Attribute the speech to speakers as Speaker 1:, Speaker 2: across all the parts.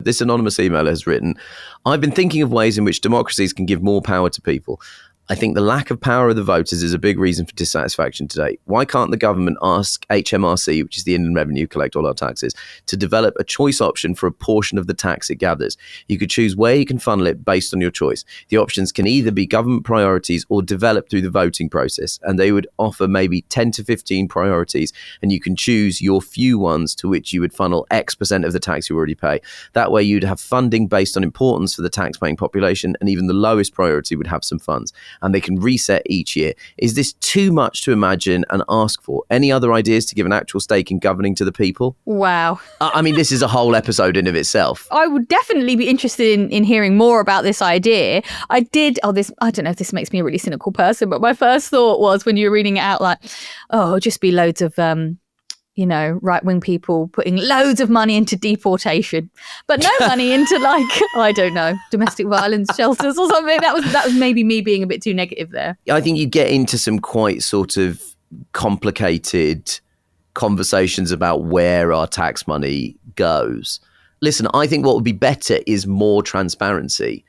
Speaker 1: This anonymous emailer has written, I've been thinking of ways in which democracies can give more power to people. I think the lack of power of the voters is a big reason for dissatisfaction today. Why can't the government ask HMRC, which is the Inland Revenue, collect all our taxes, to develop a choice option for a portion of the tax it gathers? You could choose where you can funnel it based on your choice. The options can either be government priorities or developed through the voting process, and they would offer maybe 10 to 15 priorities, and you can choose your few ones to which you would funnel X% of the tax you already pay. That way you'd have funding based on importance for the tax-paying population, and even the lowest priority would have some funds. And they can reset each year. Is this too much to imagine and ask for? Any other ideas to give an actual stake in governing to the people?
Speaker 2: Wow.
Speaker 1: I mean, this is a whole episode in of itself.
Speaker 2: I would definitely be interested in hearing more about this idea. I don't know if this makes me a really cynical person, but my first thought was when you were reading it out, like, oh, it'll just be loads of right-wing people putting loads of money into deportation, but no money into, like, I don't know, domestic violence shelters or something. That was maybe me being a bit too negative there.
Speaker 1: I think you get into some quite sort of complicated conversations about where our tax money goes. Listen, I think what would be better is more transparency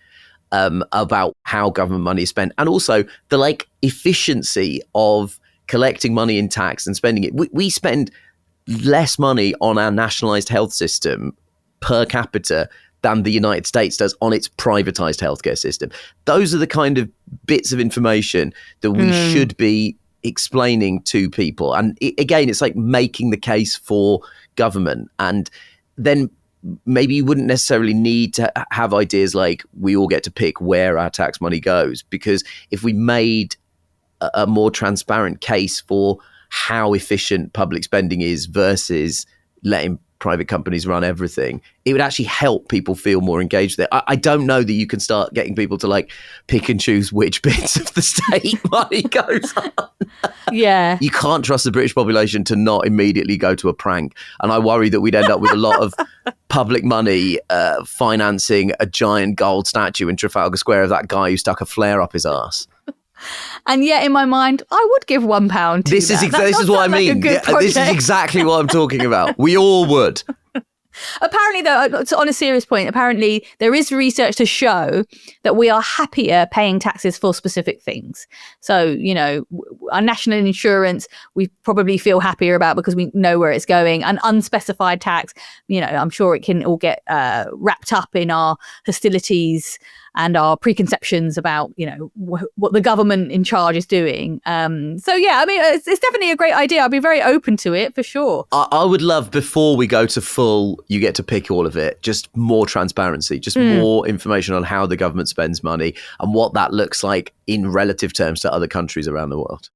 Speaker 1: about how government money is spent, and also the efficiency of collecting money in tax and spending it. We spend less money on our nationalized health system per capita than the United States does on its privatized healthcare system. Those are the kind of bits of information that we should be explaining to people. And again, it's like making the case for government. And then maybe you wouldn't necessarily need to have ideas like we all get to pick where our tax money goes, because if we made a more transparent case for how efficient public spending is versus letting private companies run everything, it would actually help people feel more engaged there. I don't know that you can start getting people to pick and choose which bits of the state money goes on.
Speaker 2: Yeah.
Speaker 1: You can't trust the British population to not immediately go to a prank. And I worry that we'd end up with a lot of public money financing a giant gold statue in Trafalgar Square of that guy who stuck a flare up his arse.
Speaker 2: And yet, in my mind, I would give £1 to
Speaker 1: this
Speaker 2: that.
Speaker 1: This is what I mean. This is exactly what I'm talking about. We all would.
Speaker 2: Apparently, though, on a serious point, apparently there is research to show that we are happier paying taxes for specific things. So, our national insurance, we probably feel happier about because we know where it's going. An unspecified tax, I'm sure it can all get wrapped up in our hostilities and our preconceptions about, what the government in charge is doing. So, yeah, I mean, it's definitely a great idea. I'll be very open to it for sure.
Speaker 1: I would love, before we go to full, you get to pick all of it, just more transparency, just more information on how the government spends money and what that looks like in relative terms to other countries around the world.